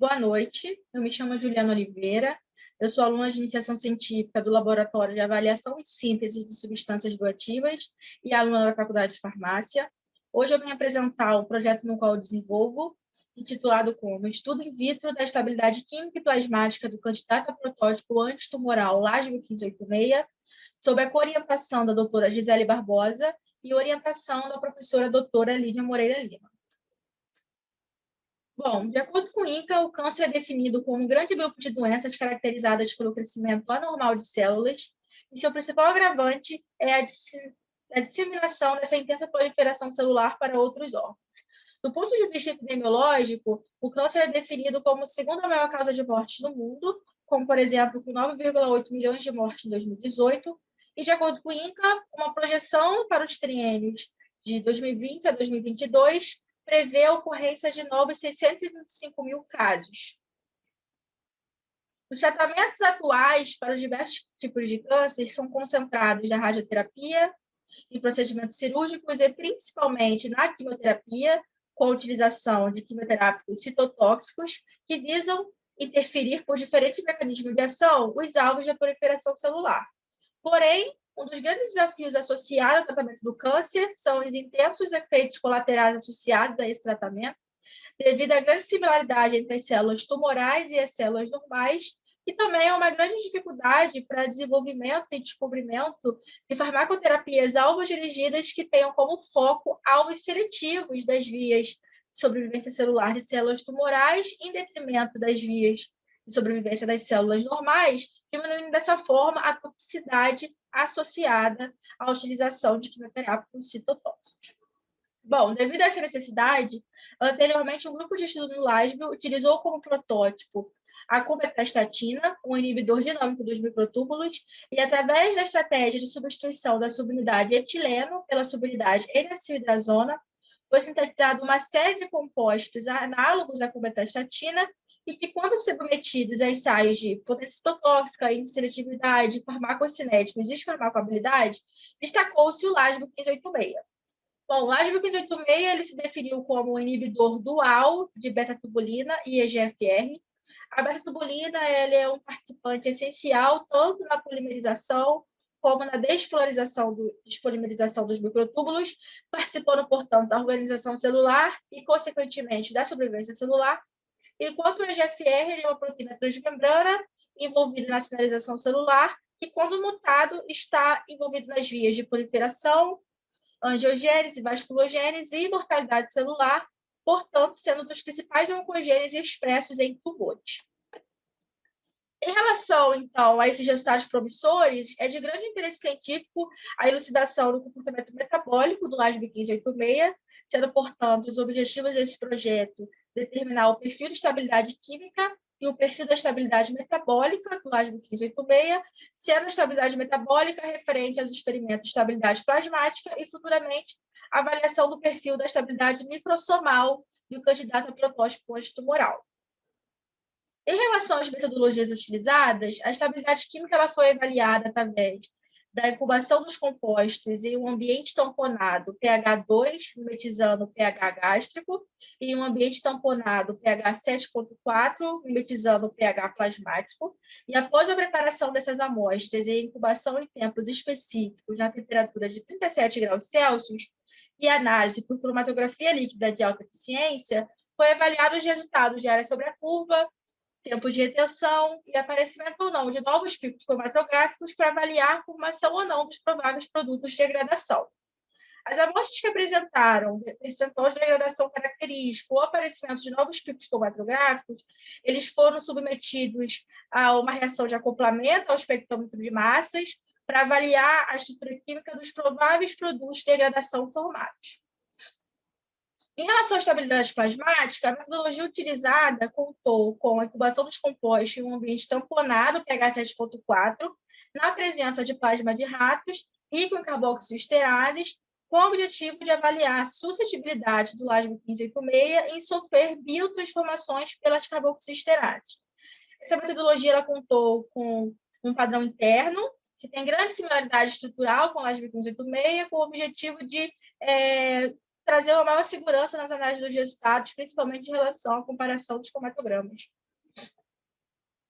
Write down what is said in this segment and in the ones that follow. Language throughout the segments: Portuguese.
Boa noite, eu me chamo Juliana Oliveira, eu sou aluna de iniciação científica do Laboratório de Avaliação e Síntese de Substâncias Bioativas e aluna da Faculdade de Farmácia. Hoje eu vim apresentar o projeto no qual eu desenvolvo, intitulado como Estudo in vitro da estabilidade química e plasmática do candidato a protótipo antitumoral LASB 1586, sob a orientação da doutora Gisele Barbosa e orientação da professora doutora Lídia Moreira Lima. Bom, de acordo com o INCA, o câncer é definido como um grande grupo de doenças caracterizadas pelo crescimento anormal de células, e seu principal agravante é a disseminação dessa intensa proliferação celular para outros órgãos. Do ponto de vista epidemiológico, o câncer é definido como a segunda maior causa de mortes no mundo, como, por exemplo, com 9,8 milhões de mortes em 2018, e, de acordo com o INCA, uma projeção para os triênios de 2020 a 2022 prevê a ocorrência de novos 625 mil casos. Os tratamentos atuais para os diversos tipos de câncer são concentrados na radioterapia, em procedimentos cirúrgicos e principalmente na quimioterapia, com a utilização de quimioterápicos citotóxicos que visam interferir por diferentes mecanismos de ação os alvos da proliferação celular. Porém, um dos grandes desafios associados ao tratamento do câncer são os intensos efeitos colaterais associados a esse tratamento, devido à grande similaridade entre as células tumorais e as células normais, e também é uma grande dificuldade para desenvolvimento e descobrimento de farmacoterapias alvo-dirigidas que tenham como foco alvos seletivos das vias de sobrevivência celular de células tumorais, em detrimento das vias de sobrevivência das células normais, diminuindo dessa forma a toxicidade associada à utilização de quimioterápicos citotóxicos. Bom, devido a essa necessidade, anteriormente um grupo de estudo no LASB utilizou como protótipo a cumetrastatina, um inibidor dinâmico dos microtúbulos, e através da estratégia de substituição da subunidade etileno pela subunidade N-acilhidrazona, foi sintetizada uma série de compostos análogos à cumetrastatina e que, quando submetidos a ensaios de potência citotóxica, índice de seletividade, farmacocinéticos e farmacabilidade, destacou-se o LASB 1586. Bom, o LASB 1586 ele se definiu como um inibidor dual de beta-tubulina e EGFR. A beta-tubulina é um participante essencial tanto na polimerização como na despolimerização dos microtúbulos, participando, portanto, da organização celular e, consequentemente, da sobrevivência celular, enquanto o EGFR é uma proteína transmembrana envolvida na sinalização celular e, quando mutado, está envolvido nas vias de proliferação, angiogênese, vasculogênese e mortalidade celular, portanto, sendo um dos principais oncogênes expressos em tumores. Em relação, então, a esses resultados promissores, é de grande interesse científico a elucidação do comportamento metabólico do LASB 1586, sendo, portanto, os objetivos desse projeto determinar o perfil de estabilidade química e o perfil da estabilidade metabólica do LASB 1586, sendo a estabilidade metabólica referente aos experimentos de estabilidade plasmática e, futuramente, a avaliação do perfil da estabilidade microssomal do candidato a protótipo antitumoral. Em relação às metodologias utilizadas, a estabilidade química ela foi avaliada através da incubação dos compostos em um ambiente tamponado pH 2, mimetizando o pH gástrico, e em um ambiente tamponado pH 7,4, mimetizando o pH plasmático, e após a preparação dessas amostras e incubação em tempos específicos na temperatura de 37 graus Celsius, e análise por cromatografia líquida de alta eficiência, foi avaliado os resultados de área sobre a curva, tempo de retenção e aparecimento ou não de novos picos cromatográficos para avaliar a formação ou não dos prováveis produtos de degradação. As amostras que apresentaram percentual de degradação característico ou aparecimento de novos picos cromatográficos, eles foram submetidos a uma reação de acoplamento ao espectrômetro de massas para avaliar a estrutura química dos prováveis produtos de degradação formados. Em relação à estabilidade plasmática, a metodologia utilizada contou com a incubação dos compostos em um ambiente tamponado, pH 7,4, na presença de plasma de ratos, rico em carboxiesterases, com o objetivo de avaliar a suscetibilidade do LASB 1586 em sofrer biotransformações pelas carboxiesterases. Essa metodologia ela contou com um padrão interno, que tem grande similaridade estrutural com o LASB 1586, com o objetivo de trazer uma maior segurança nas análises dos resultados, principalmente em relação à comparação dos cromatogramas.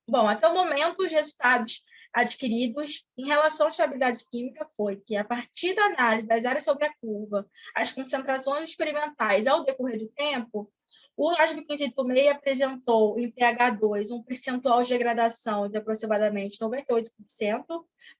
Bom, até o momento, os resultados adquiridos em relação à estabilidade química foi que, a partir da análise das áreas sobre a curva, as concentrações experimentais ao decorrer do tempo, o LASB 1586 apresentou em pH2 um percentual de degradação de aproximadamente 98%,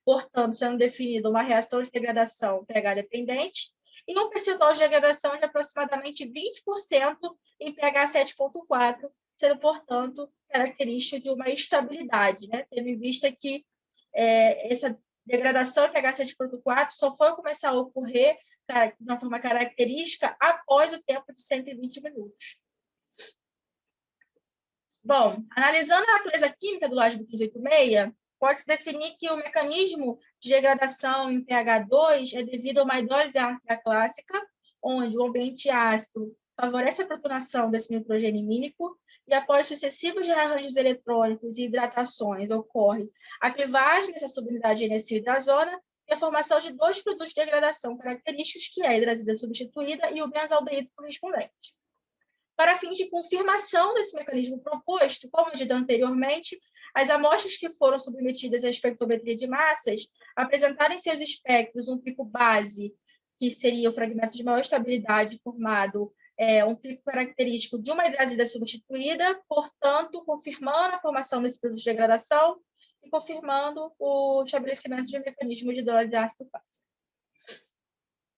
portanto, sendo definida uma reação de degradação pH dependente, e um percentual de degradação de aproximadamente 20% em pH 7,4, sendo, portanto, característico de uma estabilidade, né? Tendo em vista que essa degradação de pH 7,4 só foi começar a ocorrer de uma forma característica após o tempo de 120 minutos. Bom, analisando a natureza química do LASB 1586, pode-se definir que o mecanismo de degradação em pH 2 é devido a uma hidrólise ácida clássica, onde o ambiente ácido favorece a protonação desse nitrogênio imínico, e após sucessivos rearranjos eletrônicos e hidratações, ocorre a clivagem dessa subunidade de NS-hidrazona e a formação de dois produtos de degradação característicos, que é a hidrazida substituída e o benzaldeído correspondente. Para fim de confirmação desse mecanismo proposto, como dito anteriormente, as amostras que foram submetidas à espectrometria de massas apresentaram em seus espectros um pico base, que seria o fragmento de maior estabilidade formado um pico característico de uma hidrazida substituída, portanto, confirmando a formação desse produto de degradação e confirmando o estabelecimento de um mecanismo de hidrólise ácido clássica.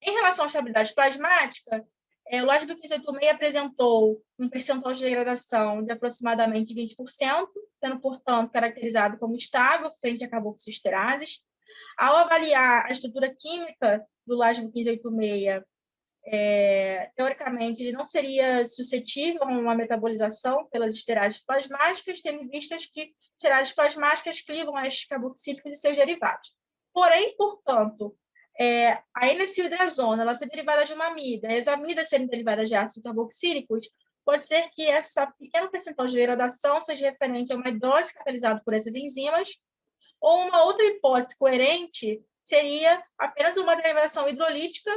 Em relação à estabilidade plasmática, o LASB 1586 apresentou um percentual de degradação de aproximadamente 20%, sendo, portanto, caracterizado como estável frente a carboxiesterases. Ao avaliar a estrutura química do LASB 1586, teoricamente, ele não seria suscetível a uma metabolização pelas esterases plasmáticas, tendo em vista que esterases plasmáticas clivam as carboxílicos e seus derivados. Porém, portanto, a N-acilhidrazona, ela ser derivada de uma amida, e as amidas serem derivadas de ácidos carboxílicos, pode ser que essa pequena percentual de degradação seja referente a uma hidrólise catalisada por essas enzimas, ou uma outra hipótese coerente seria apenas uma derivação hidrolítica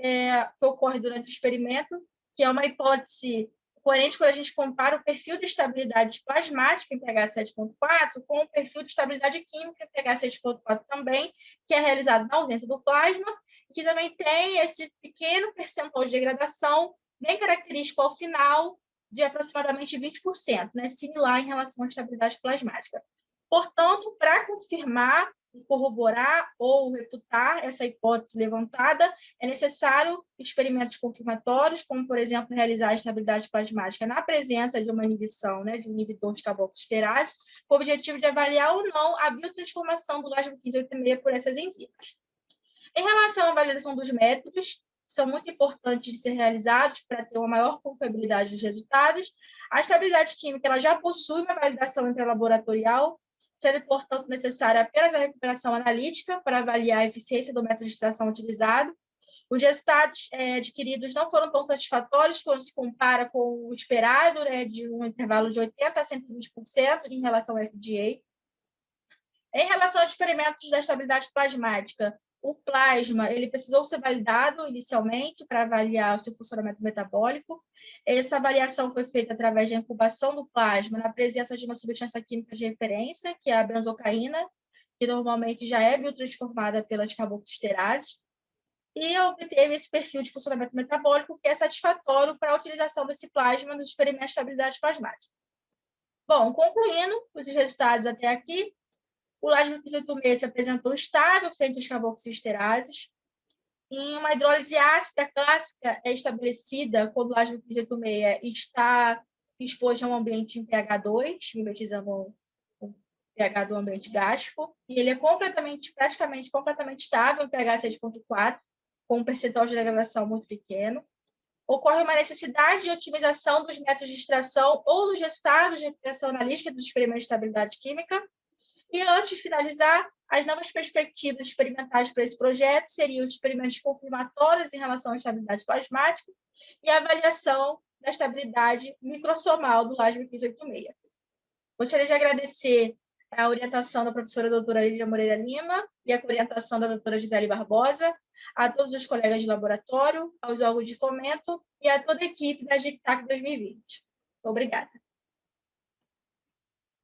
que ocorre durante o experimento, que é uma hipótese coerente quando a gente compara o perfil de estabilidade plasmática em pH 7,4 com o perfil de estabilidade química em pH 7,4 também, que é realizado na ausência do plasma, e que também tem esse pequeno percentual de degradação bem característico ao final, de aproximadamente 20%, né, similar em relação à estabilidade plasmática. Portanto, para confirmar, corroborar ou refutar essa hipótese levantada, é necessário experimentos confirmatórios, como, por exemplo, realizar a estabilidade plasmática na presença de uma inibição, né, de um inibidor de carboxiesterase, com o objetivo de avaliar ou não a biotransformação do LASB 1586 por essas enzimas. Em relação à validação dos métodos, são muito importantes de ser realizados para ter uma maior confiabilidade dos resultados. A estabilidade química ela já possui uma validação intralaboratorial, sendo, portanto, necessária apenas a recuperação analítica para avaliar a eficiência do método de extração utilizado. Os resultados adquiridos não foram tão satisfatórios quando se compara com o esperado, né, de um intervalo de 80% a 120% em relação ao FDA. Em relação aos experimentos da estabilidade plasmática, o plasma ele precisou ser validado inicialmente para avaliar o seu funcionamento metabólico. Essa avaliação foi feita através da incubação do plasma na presença de uma substância química de referência, que é a benzocaína, que normalmente já é biotransformada pelas carboxiesterases, e obteve esse perfil de funcionamento metabólico que é satisfatório para a utilização desse plasma no experimento de estabilidade plasmática. Bom, concluindo os resultados até aqui, o LASB 1586 se apresentou estável frente às carboxiesterases. Em uma hidrólise ácida clássica é estabelecida quando o LASB 1586 está exposto a um ambiente em pH 2, mimetizando o pH do ambiente gástrico, e ele é praticamente completamente estável em pH 7,4, com um percentual de degradação muito pequeno. Ocorre uma necessidade de otimização dos métodos de extração ou dos resultados de recuperação analítica dos experimentos de estabilidade química. E, antes de finalizar, as novas perspectivas experimentais para esse projeto seriam os experimentos confirmatórios em relação à estabilidade plasmática e a avaliação da estabilidade microsomal do LASB 1586. Gostaria de agradecer a orientação da professora doutora Lídia Moreira Lima e a orientação da doutora Gisele Barbosa, a todos os colegas de laboratório, aos órgãos de fomento e a toda a equipe da GICTAC 2020. Obrigada.